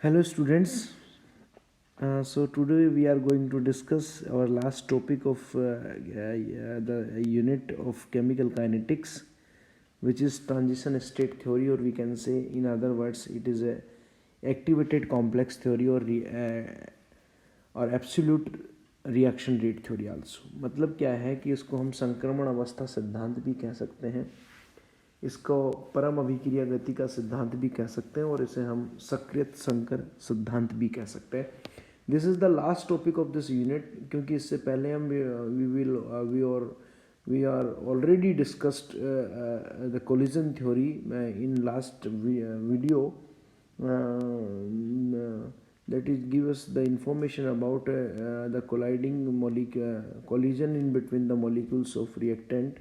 Hello, students. So today we are going to discuss our last topic of the unit of chemical kinetics, which is transition state theory, or we can say, in other words, it is a activated complex theory or absolute reaction rate theory also. मतलब क्या है कि इसको हम संक्रमण अवस्था सिद्धांत भी कह सकते हैं, इसको परम अभिक्रिया गति का सिद्धांत भी कह सकते हैं, और इसे हम सक्रियत संकर सिद्धांत भी कह सकते हैं। This is the last topic of this unit, क्योंकि इससे पहले हम we are already discussed the collision theory in last video that is give us the information about the collision in between the molecules of reactant,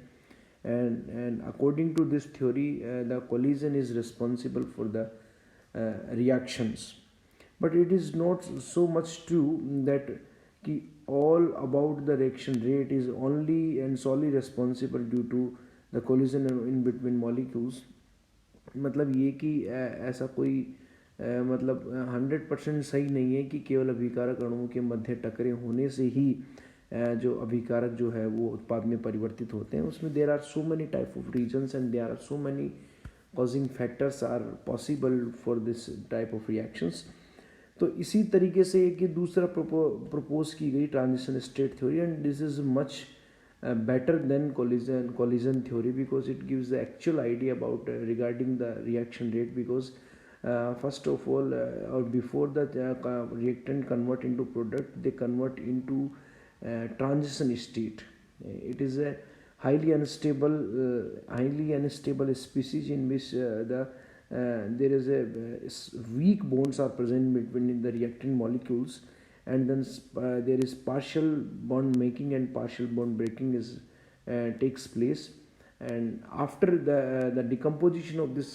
and according to this theory the collision is responsible for the reactions. But it is not so much true that all about the reaction rate is only and solely responsible due to the collision in between molecules. मतलब ये कि ऐसा कोई मतलब 100% सही नहीं है कि केवल अभिकारक अणुओं के मध्य टकरे होने से ही जो अभिकारक जो है वो उत्पाद में परिवर्तित होते हैं। उसमें there are so many type of reasons and there are so many causing factors are possible for this type of reactions. तो इसी तरीके से एक दूसरा प्रपोज की गई transition state theory, and this is much better than collision theory, because it gives the actual idea about regarding the reaction rate, because first of all or before that reactant convert into product, they convert into transition state. It is a highly unstable species in which there is a weak bonds are present between the reactant molecules, and then there is partial bond making and partial bond breaking is takes place, and after the decomposition of this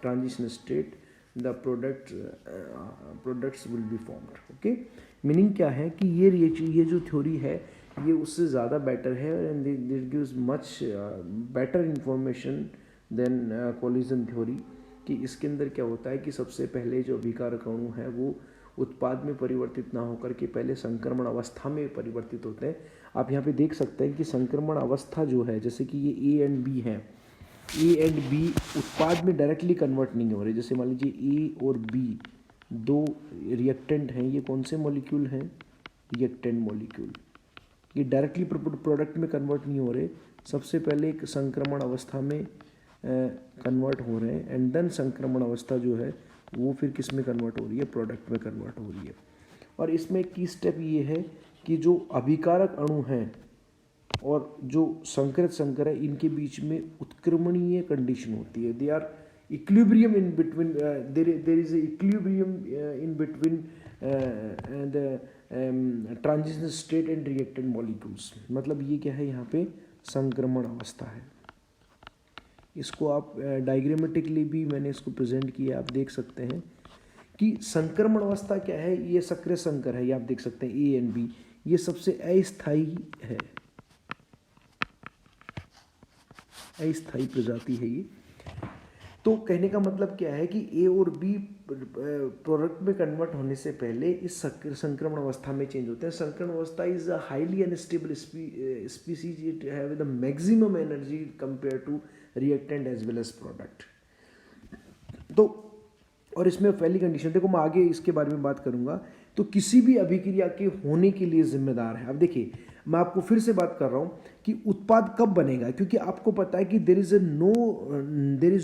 transition state, the products will be formed. Okay, meaning क्या है कि ये जो theory है ये उससे ज़्यादा better है, and this gives much better information than collision theory. कि इसके अंदर क्या होता है कि सबसे पहले जो अभिकारक अणु है वो उत्पाद में परिवर्तित ना होकर के पहले संक्रमण अवस्था में परिवर्तित होते हैं। आप यहाँ पे देख सकते हैं कि संक्रमण अवस्था जो है, जैसे कि ये ए एंड बी है, ए एंड बी उत्पाद में डायरेक्टली कन्वर्ट नहीं हो रहे। जैसे मान लीजिए ए और बी दो रिएक्टेंट हैं, ये कौन से मॉलिक्यूल हैं? Reactant molecule. ये डायरेक्टली प्रोडक्ट में कन्वर्ट नहीं हो रहे, सबसे पहले एक संक्रमण अवस्था में कन्वर्ट हो रहे हैं, एंड देन संक्रमण अवस्था जो है वो फिर किस में कन्वर्ट हो रही है? प्रोडक्ट में कन्वर्ट हो रही है। और इसमें की स्टेप ये है कि जो अभिकारक अणु हैं और जो संकृत संकर है, इनके बीच में उत्क्रमणीय कंडीशन होती है। They are equilibrium in between, there is equilibrium in between the transition state and reactant molecules. मतलब ये क्या है? यहाँ पे संक्रमण अवस्था है। इसको आप डायग्रामेटिकली भी मैंने इसको प्रेजेंट किया, आप देख सकते हैं कि संक्रमण अवस्था क्या है। ये सक्रिय संकर है, ये आप देख सकते हैं ए एंड बी, ये सबसे अस्थायी है, अस्थायी प्रजाति है ये। तो कहने का मतलब क्या है कि ए और बी प्रोडक्ट में कन्वर्ट होने से पहले इस संक्रमण अवस्था में चेंज होते हैं। संक्रमण अवस्था is a highly unstable species, it have the maximum energy compare to reactant as well as product. तो और इसमें पहली कंडीशन देखो, मैं आगे इसके बारे में बात करूंगा। तो किसी भी अभिक्रिया के होने के लिए जिम्मेदार है। अब देखिए, मैं आपको फिर से बात कर रहा हूं कि उत्पाद कब बनेगा, क्योंकि आपको पता है कि there is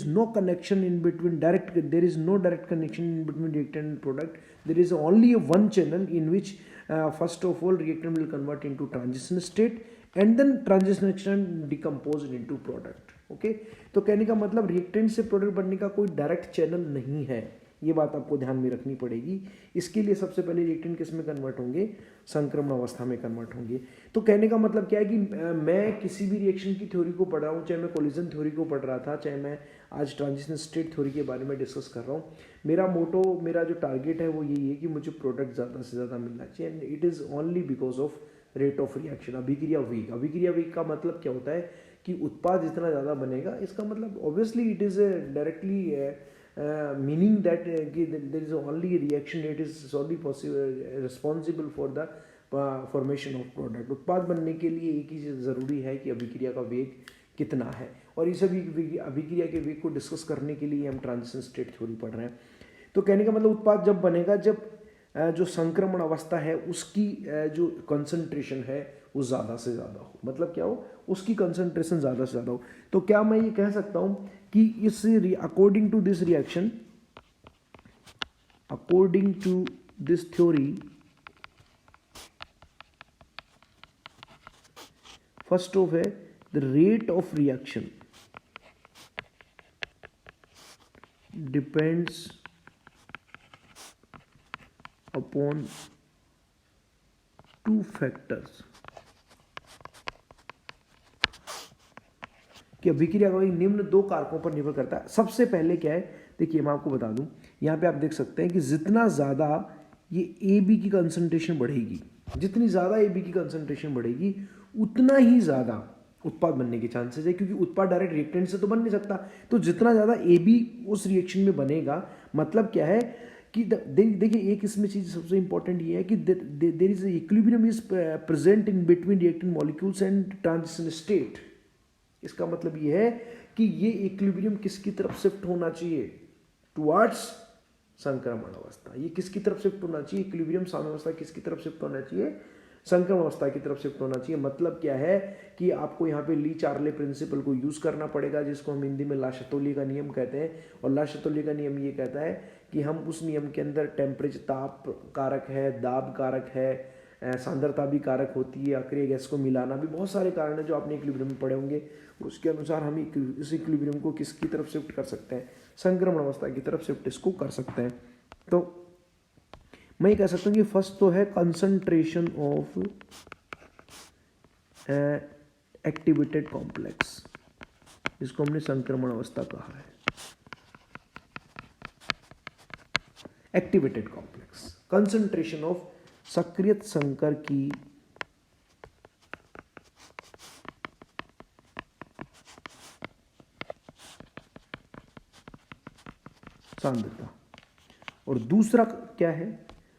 no connection in between direct, there is no direct connection in between reactant and product. There is only one channel in which first of all reactant will convert into transition state, and then transition decompose into product. Okay, तो कहने का मतलब reactant से product बनने का कोई direct channel नहीं है, ये बात आपको ध्यान में रखनी पड़ेगी। इसके लिए सबसे पहले रिएक्टेंट किस में कन्वर्ट होंगे? संक्रमण अवस्था में कन्वर्ट होंगे। तो कहने का मतलब क्या है कि मैं किसी भी रिएक्शन की थ्योरी को पढ़ रहा हूँ, चाहे मैं कोलिजन थ्योरी को पढ़ रहा था, चाहे मैं आज ट्रांजिशन स्टेट थ्योरी के बारे में डिस्कस कर रहा हूँ, मेरा मोटो, मेरा जो टारगेट है वो यही है कि मुझे प्रोडक्ट ज़्यादा से ज़्यादा मिलना चाहिए, and it is only because of rate of reaction. अभिक्रिया वीक, अभिक्रिया वीक का मतलब क्या होता है कि उत्पाद जितना ज़्यादा बनेगा, इसका मतलब obviously it is directly meaning that कि there is only reaction rate is solely possible responsible for the formation of product. उत्पाद बनने के लिए एक ही चीज़ ज़रूरी है कि अभिक्रिया का वेग कितना है, और इस अभिक्रिया के वेग को डिस्कस करने के लिए हम ट्रांजिशन स्टेट थ्योरी पढ़ रहे हैं। तो कहने का मतलब उत्पाद जब बनेगा जब जो संक्रमण अवस्था है उसकी जो कंसंट्रेशन है वो ज़्यादा से ज़्यादा हो। मतलब क्या हो, उसकी कंसंट्रेशन ज़्यादा से ज़्यादा हो। तो क्या मैं ये कह सकता हूँ कि इस according to this reaction, according to this theory, first of है the rate of reaction depends upon two factors, कि अभिक्रिया का निम्न दो कारकों पर निर्भर करता है। सबसे पहले क्या है, देखिए मैं आपको बता दूं, यहाँ पे आप देख सकते हैं कि जितना ज़्यादा ये ए बी की कंसंट्रेशन बढ़ेगी, जितनी ज़्यादा ए बी की कंसंट्रेशन बढ़ेगी उतना ही ज़्यादा उत्पाद बनने के चांसेस है, क्योंकि उत्पाद डायरेक्ट रिएक्टेंट से तो बन नहीं सकता। तो जितना ज़्यादा ए बी उस रिएक्शन में बनेगा, मतलब क्या है कि देखिए एक इसमें चीज़ सबसे इंपॉर्टेंट ये है कि there is equilibrium is present in between reactant molecules and transition state. इसका मतलब ये है कि ये इक्विलिब्रियम किसकी तरफ शिफ्ट होना चाहिए, टुवर्ड्स संक्रमण अवस्था। ये किसकी तरफ शिफ्ट होना चाहिए, इक्विलिब्रियम साम्यावस्था किसकी तरफ शिफ्ट होना चाहिए, संक्रमण अवस्था की तरफ शिफ्ट होना चाहिए। मतलब क्या है कि आपको यहाँ पे ली चार्ले प्रिंसिपल को यूज करना पड़ेगा, जिसको हम हिंदी में लाशतोली का नियम कहते हैं। और लाशतोली का नियम ये कहता है कि हम उस नियम के अंदर टेम्परेचर, ताप कारक है, दाब कारक है, सांद्रता भी कारक होती है, अक्रिय गैस को मिलाना भी, बहुत सारे कारण हैं जो आपने इक्विलिब्रियम में पढ़े होंगे। उसके अनुसार हम इस इक्विलिब्रियम को किसकी तरफ शिफ्ट कर सकते हैं, संक्रमण अवस्था की तरफ शिफ्ट इसको कर सकते हैं। तो मैं ये कह सकता हूँ कि फर्स्ट तो है कंसंट्रेशन ऑफ एक्टिवेटेड कॉम्प्लेक्स, जिसको हमने संक्रमण अवस्था कहा है। एक्टिवेटेड कॉम्प्लेक्स, कंसंट्रेशन ऑफ सक्रियत संकर की सांद्रता। और दूसरा क्या है,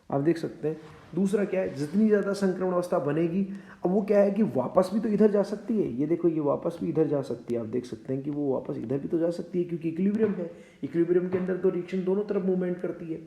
आप देख सकते हैं दूसरा क्या है, जितनी ज़्यादा संक्रमण अवस्था बनेगी, अब वो क्या है कि वापस भी तो इधर जा सकती है। ये देखो, ये वापस भी इधर जा सकती है। आप देख सकते हैं कि वो वापस इधर भी तो जा सकती है, क्योंकि इक्विलिब्रियम है। इक्विलिब्रियम के अंदर तो रिएक्शन दोनों तरफ मूवमेंट करती है।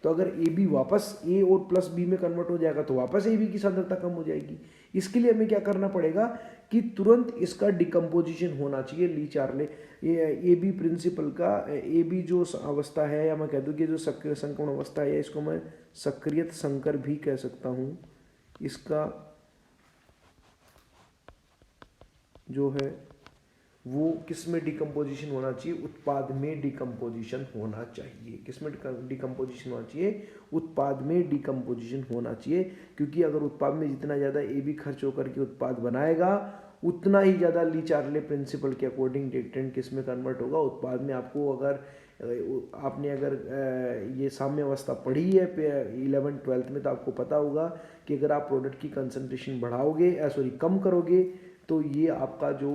तो अगर ए बी वापस ए और प्लस बी में कन्वर्ट हो जाएगा तो वापस ए बी की सांद्रता कम हो जाएगी। इसके लिए हमें क्या करना पड़ेगा कि तुरंत इसका डिकम्पोजिशन होना चाहिए। ली चार्ले ए बी प्रिंसिपल का, ए बी जो अवस्था है, या मैं कह दूँ कि जो सक्रिय संक्रमण अवस्था है, इसको मैं सक्रियत संकर भी कह सकता हूँ। इसका जो है वो किस में डिकम्पोजिशन होना चाहिए, उत्पाद में डिकम्पोजिशन होना चाहिए। किस में डिकम्पोजिशन होना चाहिए, उत्पाद में डिकम्पोजिशन होना चाहिए। क्योंकि अगर उत्पाद में जितना ज़्यादा ए बी खर्च होकर के उत्पाद बनाएगा, उतना ही ज़्यादा ली चार्ले प्रिंसिपल के अकॉर्डिंग रिएक्टेंट किस में कन्वर्ट होगा, उत्पाद में। आपको अगर आपने अगर ये साम्य अवस्था पढ़ी है 11th-12th में, तो आपको पता होगा कि अगर आप प्रोडक्ट की कंसंट्रेशन बढ़ाओगे, कम करोगे, तो ये आपका जो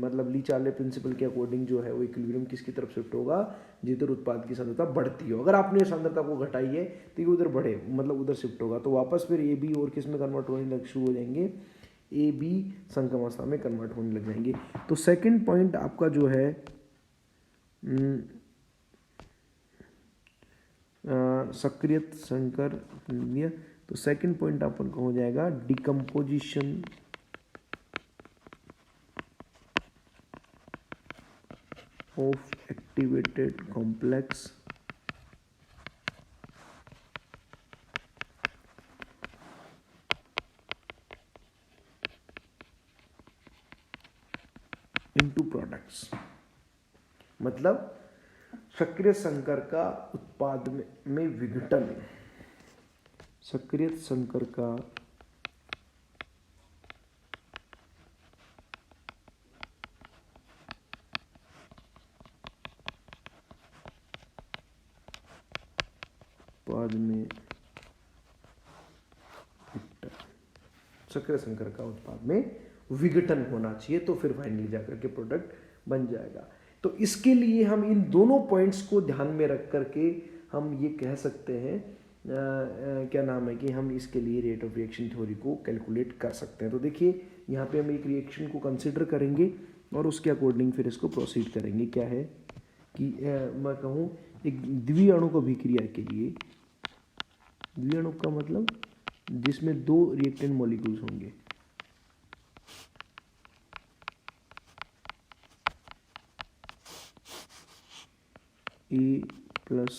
मतलब ली चार्ले प्रिंसिपल के अकॉर्डिंग जो है वो इक्विलिब्रियम किसकी तरफ शिफ्ट होगा, जिधर उत्पाद की सांद्रता बढ़ती हो। अगर आपने सांद्रता को घटाई है तो ये उधर बढ़े, मतलब उधर शिफ्ट होगा। तो वापस फिर ए बी और किस में कन्वर्ट होने शुरू हो जाएंगे, ए बी संक्रमण अवस्था में कन्वर्ट होने लग जाएंगे। तो सेकंड पॉइंट आपका जो है सक्रियत संकर दिया, तो सेकंड पॉइंट अपन का हो जाएगा decomposition of activated complex into products। मतलब सक्रिय संकर का उत्पाद में विघटन, सक्रिय संकर का उत्पाद में, सक्रिय संकर का उत्पाद में विघटन होना चाहिए, तो फिर फाइनली जाकर के प्रोडक्ट बन जाएगा। तो इसके लिए हम इन दोनों पॉइंट्स को ध्यान में रख करके हम ये कह सकते हैं क्या नाम है कि हम इसके लिए रेट ऑफ रिएक्शन थ्योरी को कैलकुलेट कर सकते हैं। तो देखिए यहाँ पे हम एक रिएक्शन को कंसिडर करेंगे और उसके अकॉर्डिंग फिर इसको प्रोसीड करेंगे। क्या है कि मैं कहूँ एक द्विअणु अभिक्रिया के लिए, द्विअणु का मतलब जिसमें दो रिएक्टेंट मॉलिक्यूल्स होंगे, ए प्लस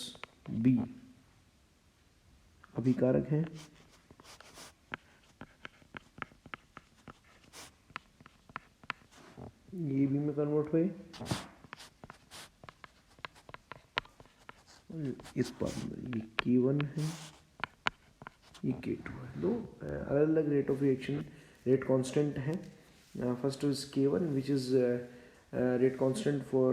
बी अभिकारक है, ये बी में कन्वर्ट हुए, इस पर ये K1 है, ये K2 है। दो अलग अलग rate of reaction rate constant है। First is K1 which is rate constant for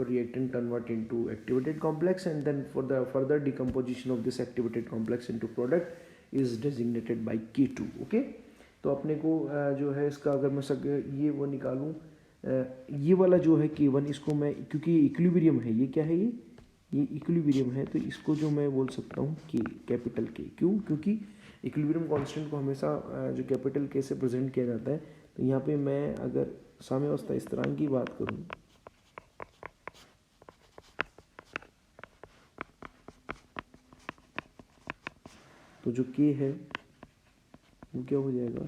reactant convert into activated complex, and then for the further decomposition of this activated complex into product is designated by K2। Okay तो अपने को जो है इसका अगर मैं ये वो निकालूं, ये वाला जो है K1 इसको मैं, क्योंकि इक्विलिब्रियम है, ये क्या है, ये इक्विलिब्रियम है, तो इसको जो मैं बोल सकता हूँ K, कैपिटल K। क्यों? क्योंकि इक्विलिब्रियम कांस्टेंट को हमेशा जो कैपिटल K से प्रेजेंट किया जाता है। तो यहाँ पे मैं अगर साम्यावस्था स्थिरांक की बात करूं तो जो K है वो क्या हो जाएगा,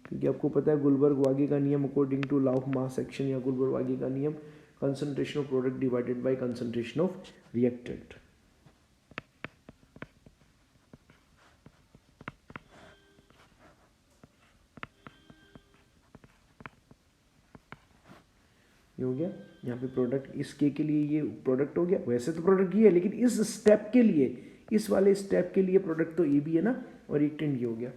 क्योंकि आपको पता है गुलबर्ग-वागे का नियम according to law of mass action या गुलबर्ग-वागे का नियम, concentration of product divided by concentration of reactant. ये हो गया। यहाँ पे प्रोडक्ट इस K के लिए ये प्रोडक्ट हो गया, वैसे तो प्रोडक्ट ये है लेकिन इस स्टेप के लिए, इस वाले स्टेप के लिए प्रोडक्ट तो ए बी है ना, और रिएक्टेंट ये हो गया।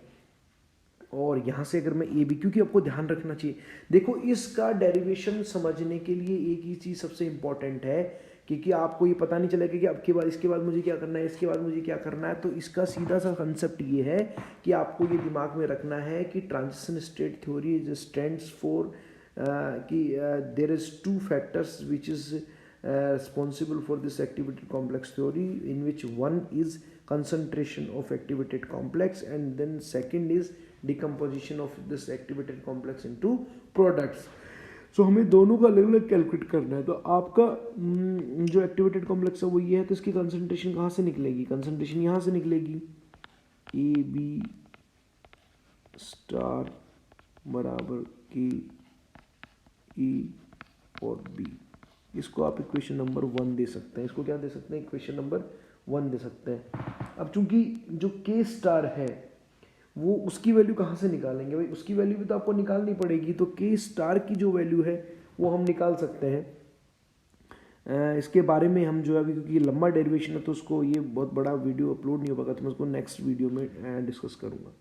और यहाँ से अगर मैं ए बी, क्योंकि आपको ध्यान रखना चाहिए, देखो इसका डेरिवेशन समझने के लिए एक ही चीज़ सबसे इंपॉर्टेंट है, क्योंकि आपको ये पता नहीं चलेगा कि अब के बाद इसके बाद मुझे क्या करना है, इसके बाद मुझे क्या करना है। तो इसका सीधा सा कंसेप्ट ये है कि आपको ये दिमाग में रखना है कि transition state theory stands for कि there is two factors which is responsible for this activated complex theory, in which one is concentration of activated complex and then second is decomposition of this activated complex into products। सो हमें दोनों का अलग अलग calculate करना है। तो आपका जो एक्टिवेटेड कॉम्प्लेक्स है वो ये है, तो इसकी कंसंट्रेशन कहाँ से निकलेगी, कंसंट्रेशन यहाँ से निकलेगी, ए बी स्टार बराबर के ई और बी। इसको आप इक्वेशन नंबर 1 दे सकते हैं, इसको क्या दे सकते हैं, इक्वेशन नंबर 1 दे सकते हैं। अब चूंकि जो के स्टार है वो उसकी वैल्यू कहाँ से निकालेंगे भाई, उसकी वैल्यू भी तो आपको निकालनी पड़ेगी। तो के स्टार की जो वैल्यू है वो हम निकाल सकते हैं। इसके बारे में हम जो है अभी, क्योंकि लंबा डेरिवेशन है तो उसको ये बहुत बड़ा वीडियो अपलोड नहीं हो पाएगा, तो मैं उसको नेक्स्ट वीडियो में डिस्कस करूँगा।